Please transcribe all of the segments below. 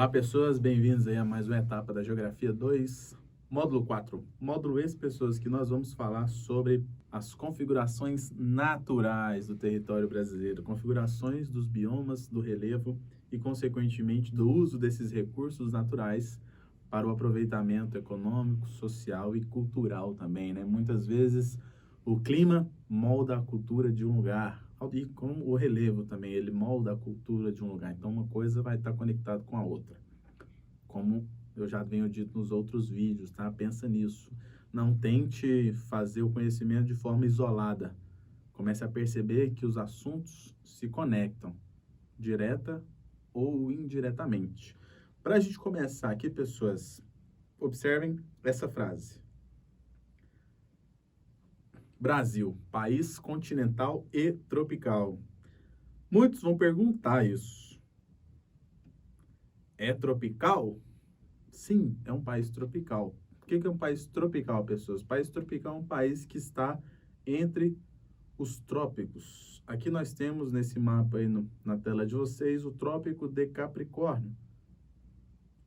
Olá, pessoas, bem-vindos aí a mais uma etapa da Geografia 2, módulo 4. Módulo esse, pessoas, que nós vamos falar sobre as configurações naturais do território brasileiro, configurações dos biomas, do relevo e, consequentemente, do uso desses recursos naturais para o aproveitamento econômico, social e cultural também, né? Muitas vezes o clima molda a cultura de um lugar, e como o relevo também, ele molda a cultura de um lugar. Então, uma coisa vai estar conectada com a outra. Como eu já venho dito nos outros vídeos, tá? Pensa nisso. Não tente fazer o conhecimento de forma isolada. Comece a perceber que os assuntos se conectam, direta ou indiretamente. Para a gente começar aqui, pessoas, observem essa frase. Brasil, país continental e tropical. Muitos vão perguntar isso. É tropical? Sim, é um país tropical. O que é um país tropical, pessoas? País tropical é um país que está entre os trópicos. Aqui nós temos nesse mapa aí na tela de vocês o Trópico de Capricórnio,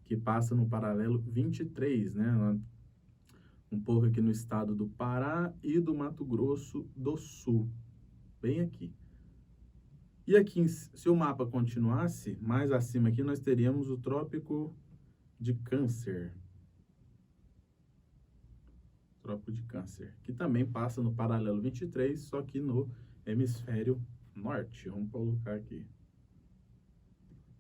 que passa no paralelo 23, né? Um pouco aqui no estado do Pará e do Mato Grosso do Sul, bem aqui. E aqui, se o mapa continuasse, mais acima aqui nós teríamos o Trópico de Câncer. Trópico de Câncer, que também passa no paralelo 23, só que no hemisfério norte. Vamos colocar aqui.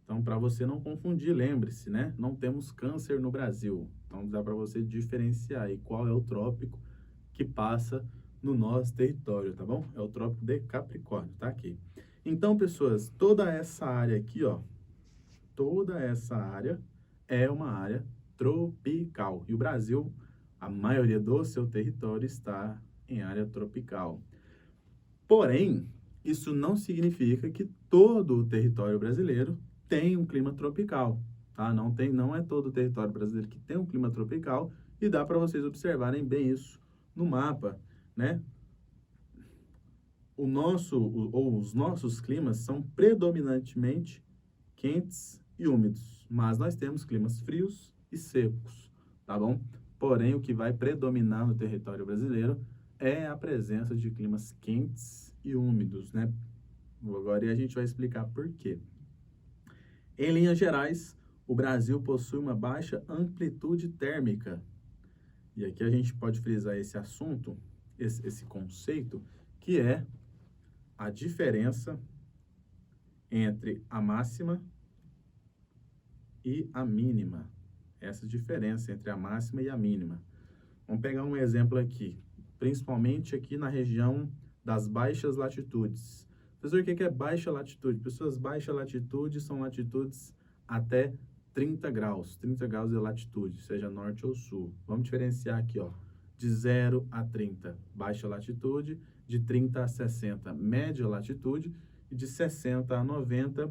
Então, para você não confundir, lembre-se, né? Não temos câncer no Brasil. Então, dá para você diferenciar aí qual é o trópico que passa no nosso território, tá bom? É o Trópico de Capricórnio, tá aqui. Então, pessoas, toda essa área aqui, ó, toda essa área é uma área tropical. E o Brasil, a maioria do seu território está em área tropical. Porém, isso não significa que todo o território brasileiro tem um clima tropical, tá? Não é todo o território brasileiro que tem um clima tropical, e dá para vocês observarem bem isso no mapa, né? Os nossos climas são predominantemente quentes e úmidos, mas nós temos climas frios e secos, tá bom? Porém, o que vai predominar no território brasileiro é a presença de climas quentes e úmidos, né? Agora a gente vai explicar por quê. Em linhas gerais, o Brasil possui uma baixa amplitude térmica. E aqui a gente pode frisar esse assunto, esse conceito, que é a diferença entre a máxima e a mínima. Essa diferença entre a máxima e a mínima. Vamos pegar um exemplo aqui, principalmente aqui na região das baixas latitudes. Professor, o que é baixa latitude? Pessoas, baixa latitude são latitudes até 30 graus. 30 graus de latitude, seja norte ou sul. Vamos diferenciar aqui, ó, de 0 a 30, baixa latitude, de 30 a 60, média latitude, e de 60 a 90,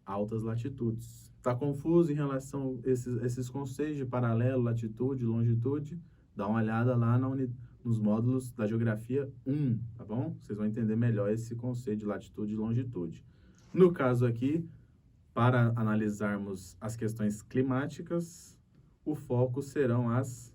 altas latitudes. Está confuso em relação a esses conceitos de paralelo, latitude, longitude? Dá uma olhada lá nos módulos da Geografia 1, tá bom? Vocês vão entender melhor esse conceito de latitude e longitude. No caso aqui, para analisarmos as questões climáticas, o foco serão as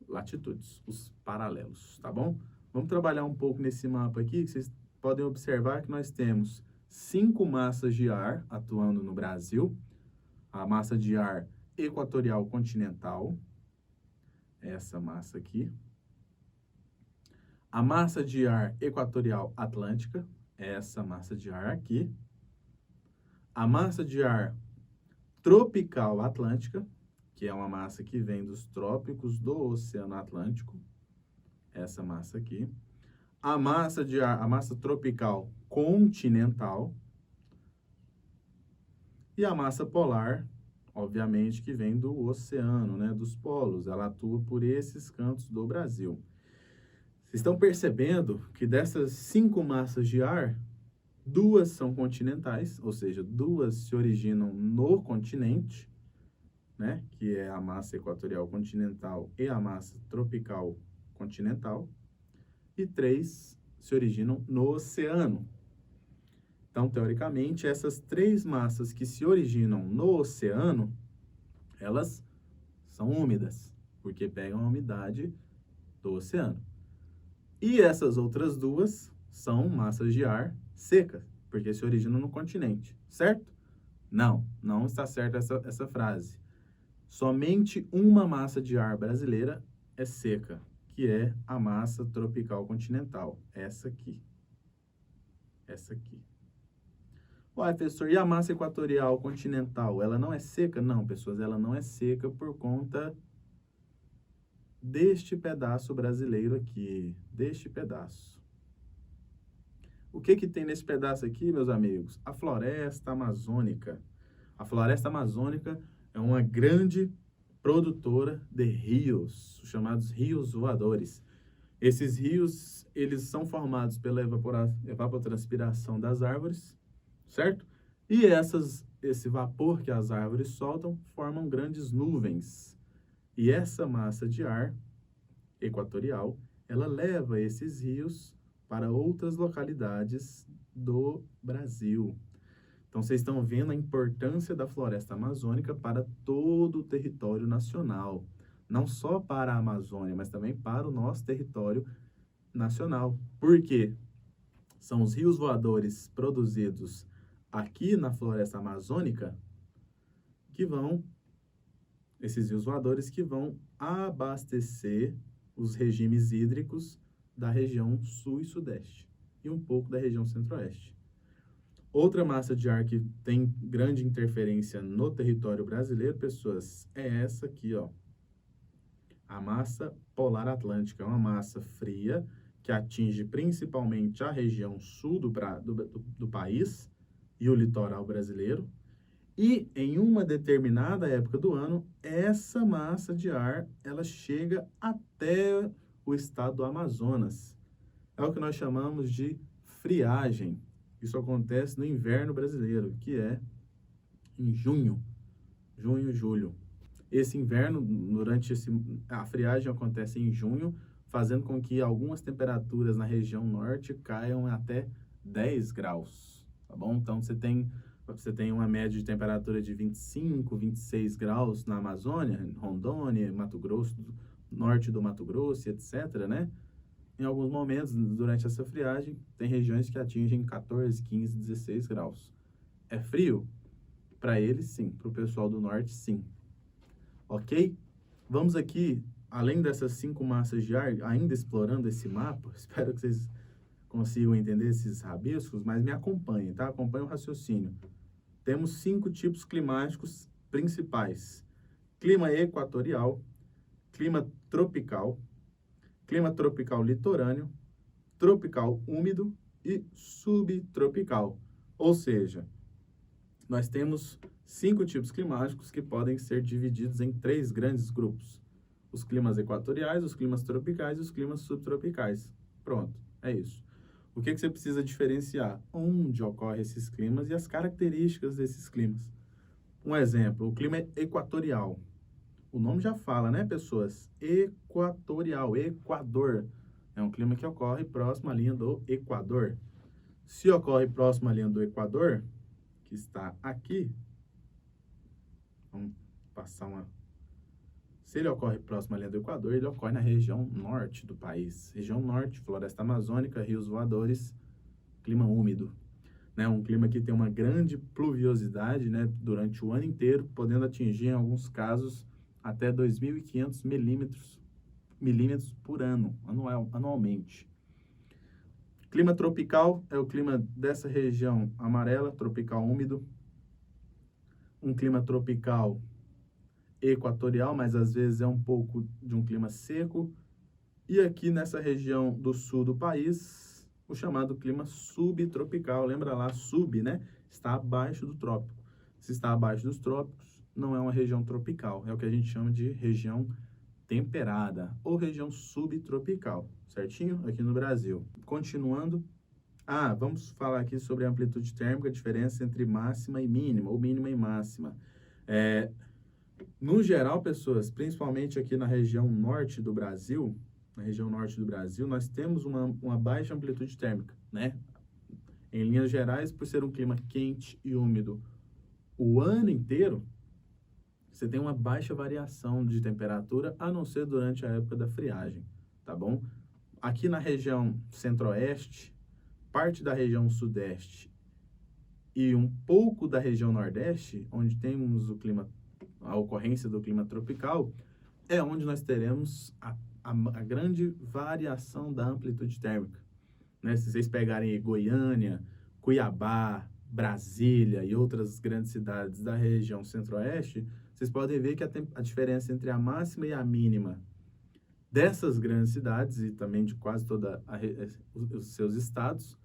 latitudes, os paralelos, tá bom? Vamos trabalhar um pouco nesse mapa aqui, que vocês podem observar que nós temos 5 massas de ar atuando no Brasil. A massa de ar equatorial continental, essa massa aqui. A massa de ar equatorial atlântica, essa massa de ar aqui. A massa de ar tropical atlântica, que é uma massa que vem dos trópicos do Oceano Atlântico, essa massa aqui. A massa de ar, a massa tropical continental. E a massa polar, obviamente, que vem do oceano, né, dos polos. Ela atua por esses cantos do Brasil. Vocês estão percebendo que dessas 5 massas de ar, 2 são continentais, ou seja, 2 se originam no continente, né, que é a massa equatorial continental e a massa tropical continental, e 3 se originam no oceano. Então, teoricamente, essas três massas que se originam no oceano, elas são úmidas, porque pegam a umidade do oceano. E essas outras duas são massas de ar secas, porque se originam no continente, certo? Não, não está certa essa frase. Somente uma massa de ar brasileira é seca, que é a massa tropical continental, essa aqui. Essa aqui. Uai, professor, e a massa equatorial continental, ela não é seca? Não, pessoas, ela não é seca por conta deste pedaço brasileiro aqui, deste pedaço. O que que tem nesse pedaço aqui, meus amigos? A floresta amazônica. A floresta amazônica é uma grande produtora de rios, chamados rios voadores. Esses rios, eles são formados pela evapotranspiração das árvores, certo? E esse vapor que as árvores soltam formam grandes nuvens. E essa massa de ar equatorial, ela leva esses rios para outras localidades do Brasil. Então, vocês estão vendo a importância da floresta amazônica para todo o território nacional. Não só para a Amazônia, mas também para o nosso território nacional. Por quê? São os rios voadores produzidos aqui na floresta amazônica esses rios voadores que vão abastecer os regimes hídricos da região sul e sudeste e um pouco da região centro-oeste. Outra massa de ar que tem grande interferência no território brasileiro, pessoas, é essa aqui, ó. A massa polar atlântica é uma massa fria que atinge principalmente a região sul do país e o litoral brasileiro. E em uma determinada época do ano, essa massa de ar, ela chega até o estado do Amazonas. É o que nós chamamos de friagem. Isso acontece no inverno brasileiro, que é em junho, julho. Esse inverno, a friagem acontece em junho, fazendo com que algumas temperaturas na região norte caiam até 10 graus, tá bom? Então, você tem uma média de temperatura de 25, 26 graus na Amazônia, Rondônia, Mato Grosso, norte do Mato Grosso, etc., né? Em alguns momentos, durante essa friagem, tem regiões que atingem 14, 15, 16 graus. É frio? Para eles, sim. Para o pessoal do norte, sim. Ok? Vamos aqui, além dessas 5 massas de ar, ainda explorando esse mapa, espero que vocês consigam entender esses rabiscos, mas me acompanhem, tá? Acompanhem o raciocínio. Temos 5 tipos climáticos principais: clima equatorial, clima tropical litorâneo, tropical úmido e subtropical. Ou seja, nós temos 5 tipos climáticos que podem ser divididos em 3 grandes grupos: os climas equatoriais, os climas tropicais e os climas subtropicais. Pronto, é isso. O que você precisa diferenciar? Onde ocorrem esses climas e as características desses climas. Um exemplo, o clima equatorial. O nome já fala, né, pessoas? Equatorial, Equador. É um clima que ocorre próximo à linha do Equador. Se ocorre próximo à linha do Equador, que está aqui, vamos passar uma... Se ele ocorre próximo à linha do Equador, ele ocorre na região norte do país. Região norte, floresta amazônica, rios voadores, clima úmido. Né? Um clima que tem uma grande pluviosidade, né, durante o ano inteiro, podendo atingir, em alguns casos, até 2.500 milímetros por ano, anualmente. Clima tropical é o clima dessa região amarela, tropical úmido. Um clima tropical equatorial, mas às vezes é um pouco de um clima seco. E aqui nessa região do sul do país, o chamado clima subtropical. Lembra lá, sub, né? Está abaixo do trópico. Se está abaixo dos trópicos, não é uma região tropical. É o que a gente chama de região temperada ou região subtropical, certinho? Aqui no Brasil. Continuando. Vamos falar aqui sobre a amplitude térmica, a diferença entre máxima e mínima, ou mínima e máxima. No geral, pessoas, principalmente aqui na região norte do Brasil, nós temos uma baixa amplitude térmica, né? Em linhas gerais, por ser um clima quente e úmido o ano inteiro, você tem uma baixa variação de temperatura, a não ser durante a época da friagem, tá bom? Aqui na região centro-oeste, parte da região sudeste e um pouco da região nordeste, onde temos a ocorrência do clima tropical, é onde nós teremos a grande variação da amplitude térmica, né? Se vocês pegarem Goiânia, Cuiabá, Brasília e outras grandes cidades da região centro-oeste, vocês podem ver que a diferença entre a máxima e a mínima dessas grandes cidades e também de quase todos os seus estados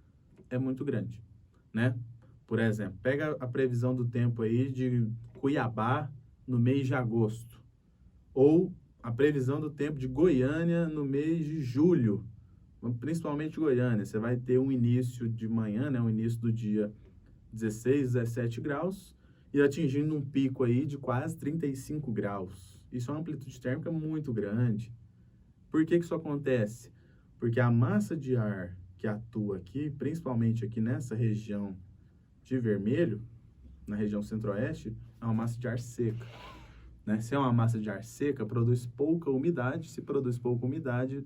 é muito grande, né? Por exemplo, pega a previsão do tempo aí de Cuiabá no mês de agosto, ou a previsão do tempo de Goiânia no mês de julho, principalmente Goiânia. Você vai ter um início de manhã, né, o início do dia 16, 17 graus, e atingindo um pico aí de quase 35 graus. Isso é uma amplitude térmica muito grande. Por que isso acontece? Porque a massa de ar que atua aqui, principalmente aqui nessa região de vermelho, na região centro-oeste, é uma massa de ar seca, né? Se é uma massa de ar seca, produz pouca umidade. Se produz pouca umidade,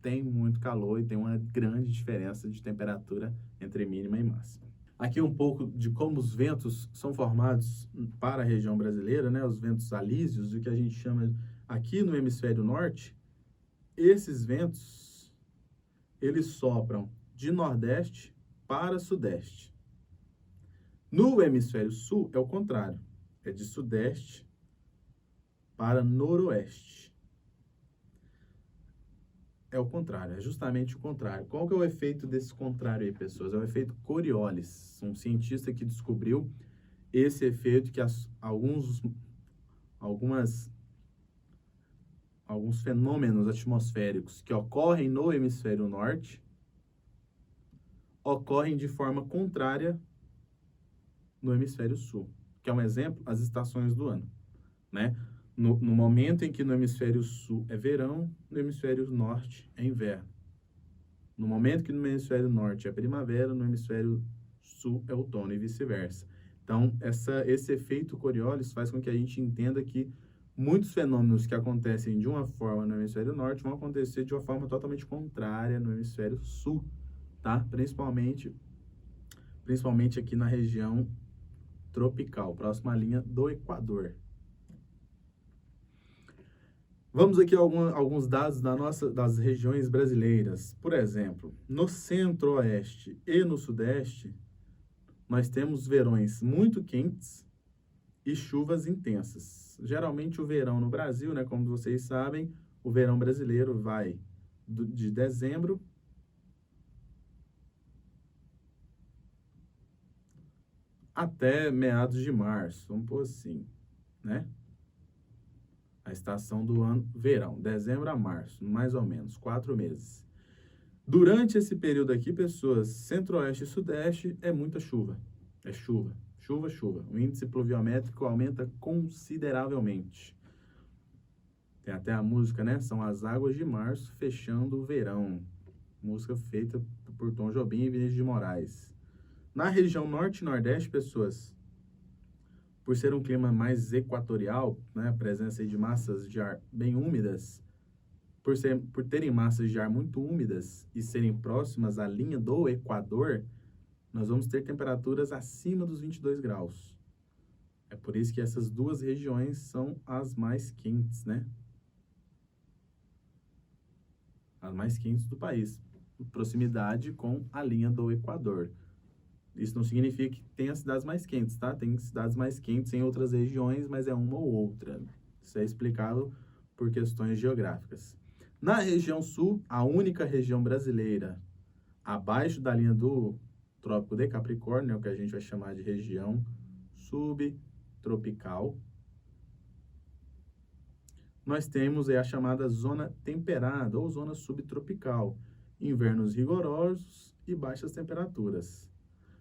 tem muito calor e tem uma grande diferença de temperatura entre mínima e máxima. Aqui um pouco de como os ventos são formados para a região brasileira, né? Os ventos alísios, o que a gente chama aqui no hemisfério norte. Esses ventos, eles sopram de nordeste para sudeste. No hemisfério sul é o contrário, é de sudeste para noroeste. É o contrário, é justamente o contrário. Qual que é o efeito desse contrário aí, pessoas? É o efeito Coriolis, um cientista que descobriu esse efeito que alguns fenômenos atmosféricos que ocorrem no hemisfério norte ocorrem de forma contrária no hemisfério sul, que é um exemplo, as estações do ano, né? No momento em que no hemisfério sul é verão, no hemisfério norte é inverno. No momento que no hemisfério norte é primavera, no hemisfério sul é outono e vice-versa. Então, esse efeito Coriolis faz com que a gente entenda que muitos fenômenos que acontecem de uma forma no hemisfério norte vão acontecer de uma forma totalmente contrária no hemisfério sul, tá? Principalmente aqui na região tropical, próxima à linha do Equador. Vamos aqui a alguns dados das regiões brasileiras. Por exemplo, no centro-oeste e no sudeste, nós temos verões muito quentes e chuvas intensas. Geralmente o verão no Brasil, né, como vocês sabem, o verão brasileiro vai de dezembro até meados de março, vamos pôr assim, né? A estação do ano, verão, dezembro a março, mais ou menos, 4 meses. Durante esse período aqui, pessoas, centro-oeste e sudeste, é muita chuva. É chuva, chuva, chuva. O índice pluviométrico aumenta consideravelmente. Tem até a música, né? São as águas de março fechando o verão. Música feita por Tom Jobim e Vinícius de Moraes. Na região norte e nordeste, pessoas, por ser um clima mais equatorial, né, a presença de massas de ar bem úmidas, por terem massas de ar muito úmidas e serem próximas à linha do Equador, nós vamos ter temperaturas acima dos 22 graus. É por isso que essas duas regiões são as mais quentes, né? As mais quentes do país, proximidade com a linha do Equador. Isso não significa que tenha cidades mais quentes, tá? Tem cidades mais quentes em outras regiões, mas é uma ou outra. Isso é explicado por questões geográficas. Na região sul, a única região brasileira abaixo da linha do Trópico de Capricórnio, é o que a gente vai chamar de região subtropical, nós temos a chamada zona temperada ou zona subtropical, invernos rigorosos e baixas temperaturas.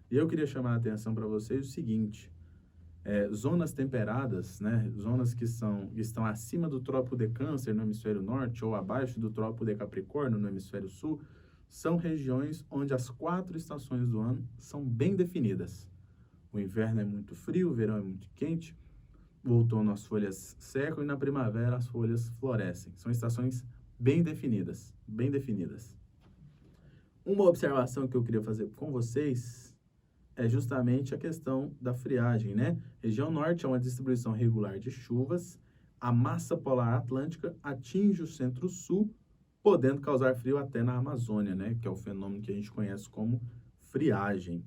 E eu queria chamar a atenção para vocês o seguinte, zonas temperadas, né, zonas que estão acima do Trópico de Câncer no hemisfério norte ou abaixo do Trópico de Capricórnio no hemisfério sul, são regiões onde as 4 estações do ano são bem definidas. O inverno é muito frio, o verão é muito quente, o outono as folhas secam e na primavera as folhas florescem. São estações bem definidas, bem definidas. Uma observação que eu queria fazer com vocês é justamente a questão da friagem, né? Região norte é uma distribuição regular de chuvas, a massa polar atlântica atinge o centro-sul, podendo causar frio até na Amazônia, né? Que é o fenômeno que a gente conhece como friagem.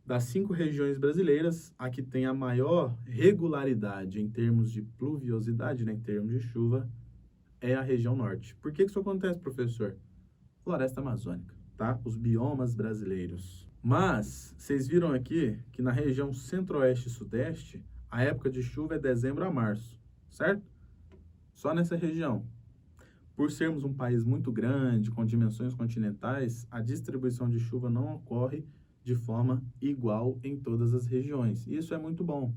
Das 5 regiões brasileiras, a que tem a maior regularidade em termos de pluviosidade, né? Em termos de chuva, é a região norte. Por que isso acontece, professor? Floresta amazônica, tá? Os biomas brasileiros. Mas, vocês viram aqui que na região centro-oeste e sudeste, a época de chuva é dezembro a março, certo? Só nessa região. Por sermos um país muito grande, com dimensões continentais, a distribuição de chuva não ocorre de forma igual em todas as regiões. Isso é muito bom,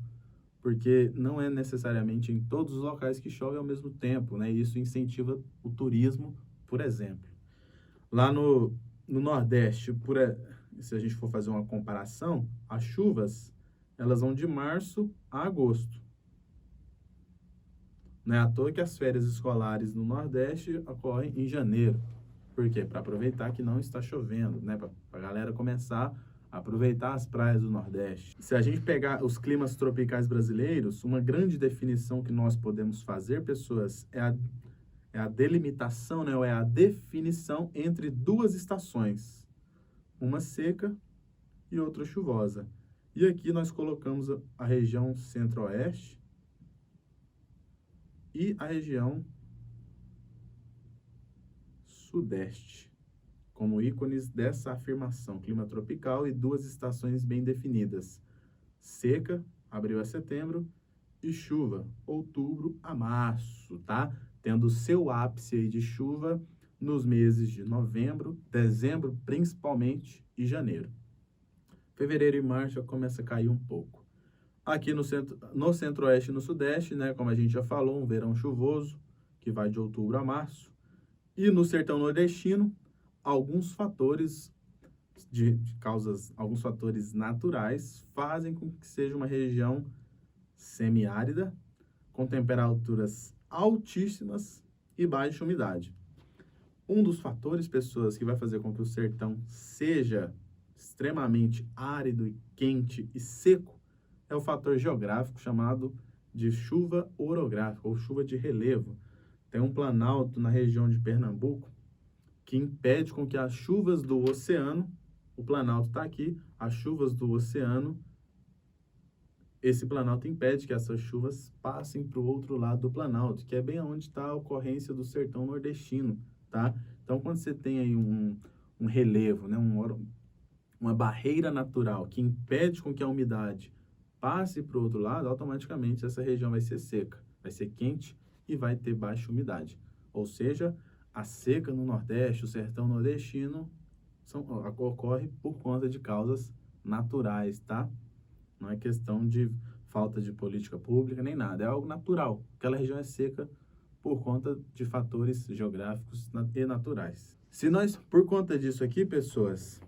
porque não é necessariamente em todos os locais que chove ao mesmo tempo, né? Isso incentiva o turismo, por exemplo. Lá no Nordeste, se a gente for fazer uma comparação, as chuvas, elas vão de março a agosto. Não é à toa que as férias escolares no Nordeste ocorrem em janeiro. Por quê? Para aproveitar que não está chovendo, né? Para a galera começar a aproveitar as praias do Nordeste. Se a gente pegar os climas tropicais brasileiros, uma grande definição que nós podemos fazer, pessoas, é a delimitação, né? Ou é a definição entre 2 estações. Uma seca e outra chuvosa. E aqui nós colocamos a região centro-oeste e a região sudeste, como ícones dessa afirmação, clima tropical e 2 estações bem definidas, seca, abril a setembro, e chuva, outubro a março, tá? Tendo seu ápice aí de chuva nos meses de novembro, dezembro, principalmente, e janeiro. Fevereiro e março já começa a cair um pouco. Aqui no centro-oeste e no sudeste, né, como a gente já falou, um verão chuvoso, que vai de outubro a março. E no sertão nordestino, alguns fatores alguns fatores naturais fazem com que seja uma região semiárida, com temperaturas altíssimas e baixa umidade. Um dos fatores, pessoas, que vai fazer com que o sertão seja extremamente árido e quente e seco é o fator geográfico chamado de chuva orográfica ou chuva de relevo. Tem um planalto na região de Pernambuco que impede com que as chuvas do oceano, o planalto está aqui, as chuvas do oceano, esse planalto impede que essas chuvas passem para o outro lado do planalto, que é bem onde está a ocorrência do sertão nordestino, tá? Então, quando você tem aí um relevo, né, uma barreira natural que impede com que a umidade passe para o outro lado, automaticamente essa região vai ser seca, vai ser quente e vai ter baixa umidade. Ou seja, a seca no Nordeste, o sertão nordestino, ocorre por conta de causas naturais, tá? Não é questão de falta de política pública nem nada, é algo natural. Aquela região é seca por conta de fatores geográficos e naturais. Por conta disso aqui, pessoas,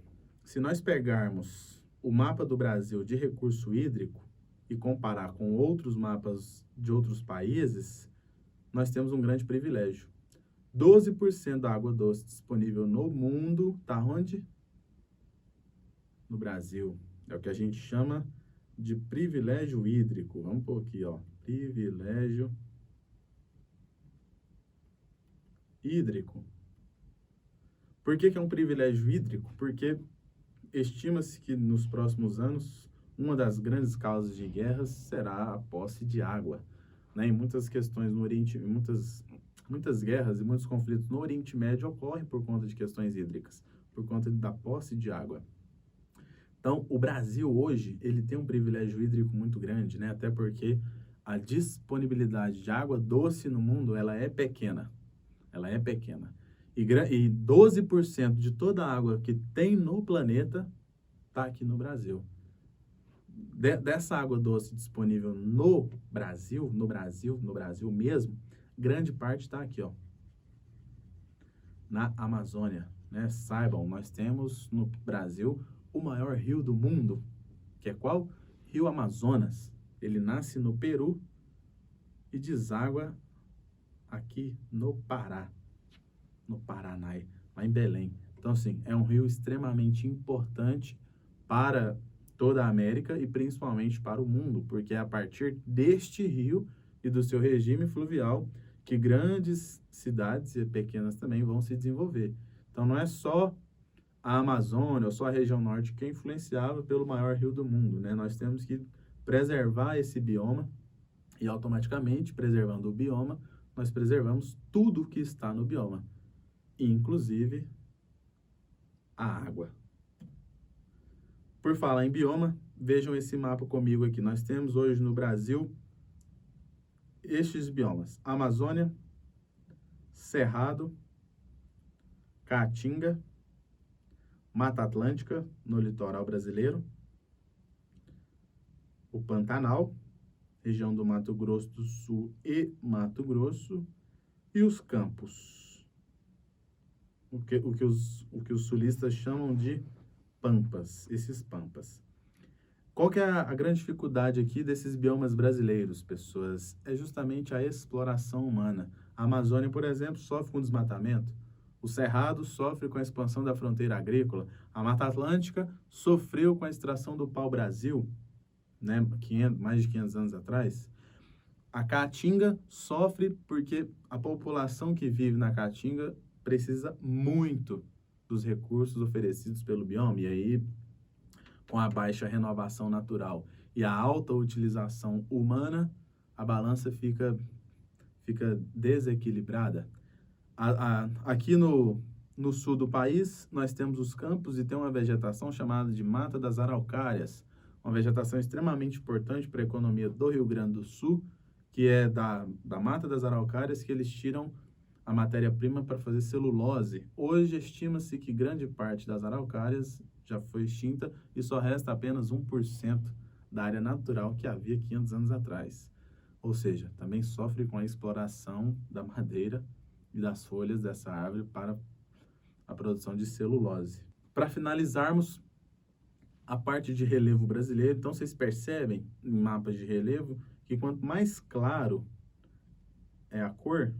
se nós pegarmos o mapa do Brasil de recurso hídrico e comparar com outros mapas de outros países, nós temos um grande privilégio. 12% da água doce disponível no mundo está onde? No Brasil. É o que a gente chama de privilégio hídrico. Vamos pôr aqui, ó. Privilégio hídrico. Por que é um privilégio hídrico? Porque estima-se que nos próximos anos, uma das grandes causas de guerras será a posse de água, né? Em muitas questões no Oriente, muitas guerras e muitos conflitos no Oriente Médio ocorrem por conta de questões hídricas, por conta da posse de água. Então, o Brasil hoje, ele tem um privilégio hídrico muito grande, né? Até porque a disponibilidade de água doce no mundo, ela é pequena. Ela é pequena. E 12% de toda a água que tem no planeta está aqui no Brasil. Dessa água doce disponível no Brasil mesmo, grande parte está aqui, ó. na Amazônia, né? Saibam, nós temos no Brasil o maior rio do mundo, que é qual? Rio Amazonas. Ele nasce no Peru e deságua aqui no Pará, no Paraná, lá em Belém. Então, assim, é um rio extremamente importante para toda a América e principalmente para o mundo, porque é a partir deste rio e do seu regime fluvial que grandes cidades e pequenas também vão se desenvolver. Então, não é só a Amazônia ou só a região norte que é influenciável pelo maior rio do mundo, né? Nós temos que preservar esse bioma e automaticamente, preservando o bioma, nós preservamos tudo que está no bioma, inclusive a água. Por falar em bioma, vejam esse mapa comigo aqui. Nós temos hoje no Brasil estes biomas: Amazônia, Cerrado, Caatinga, Mata Atlântica, no litoral brasileiro, o Pantanal, região do Mato Grosso do Sul e Mato Grosso, e os campos, o que os sulistas chamam de pampas, esses pampas. Qual que é a grande dificuldade aqui desses biomas brasileiros, pessoas? É justamente a exploração humana. A Amazônia, por exemplo, sofre com desmatamento. O Cerrado sofre com a expansão da fronteira agrícola. A Mata Atlântica sofreu com a extração do pau-brasil, né, mais de 500 anos atrás. A Caatinga sofre porque a população que vive na Caatinga precisa muito dos recursos oferecidos pelo bioma. E aí, com a baixa renovação natural e a alta utilização humana, a balança fica desequilibrada. Aqui no sul do país, nós temos os campos e tem uma vegetação chamada de Mata das Araucárias, uma vegetação extremamente importante para a economia do Rio Grande do Sul, que é da Mata das Araucárias que eles tiram a matéria-prima para fazer celulose. Hoje, estima-se que grande parte das araucárias já foi extinta e só resta apenas 1% da área natural que havia 500 anos atrás. Ou seja, também sofre com a exploração da madeira e das folhas dessa árvore para a produção de celulose. Para finalizarmos a parte de relevo brasileiro, então vocês percebem em mapas de relevo que quanto mais claro é a cor,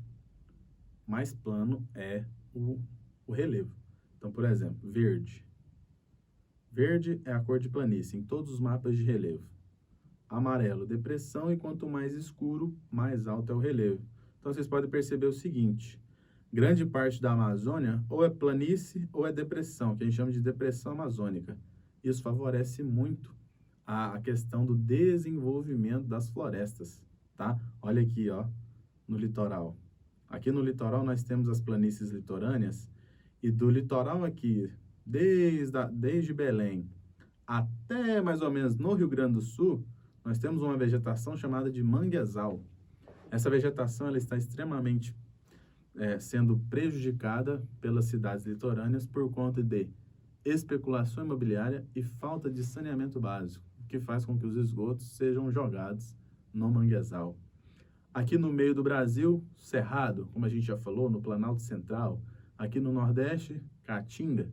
mais plano é o relevo. Então, por exemplo, verde. Verde é a cor de planície em todos os mapas de relevo. Amarelo, depressão, e quanto mais escuro, mais alto é o relevo. Então, vocês podem perceber o seguinte: grande parte da Amazônia ou é planície ou é depressão, que a gente chama de depressão amazônica. Isso favorece muito a questão do desenvolvimento das florestas, tá? Olha aqui, ó, no litoral. Aqui no litoral nós temos as planícies litorâneas, e do litoral aqui, desde Belém até mais ou menos no Rio Grande do Sul, nós temos uma vegetação chamada de manguezal. Essa vegetação ela está extremamente sendo prejudicada pelas cidades litorâneas por conta de especulação imobiliária e falta de saneamento básico, que faz com que os esgotos sejam jogados no manguezal. Aqui no meio do Brasil, Cerrado, como a gente já falou, no Planalto Central. Aqui no Nordeste, Caatinga,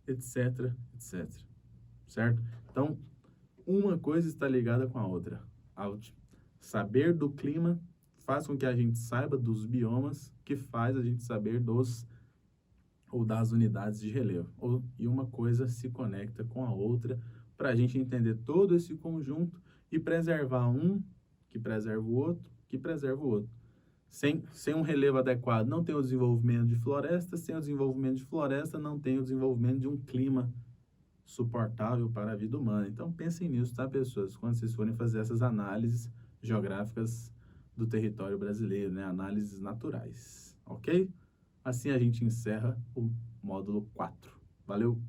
etc, etc. Certo? Então, uma coisa está ligada com a outra. Saber do clima faz com que a gente saiba dos biomas, que faz a gente saber das unidades de relevo. E uma coisa se conecta com a outra para a gente entender todo esse conjunto e preservar um, que preserva o outro, que preserva o outro. Sem um relevo adequado, não tem o desenvolvimento de floresta. Sem o desenvolvimento de floresta, não tem o desenvolvimento de um clima suportável para a vida humana. Então, pensem nisso, tá, pessoas? Quando vocês forem fazer essas análises geográficas do território brasileiro, né? Análises naturais, ok? Assim a gente encerra o módulo 4. Valeu!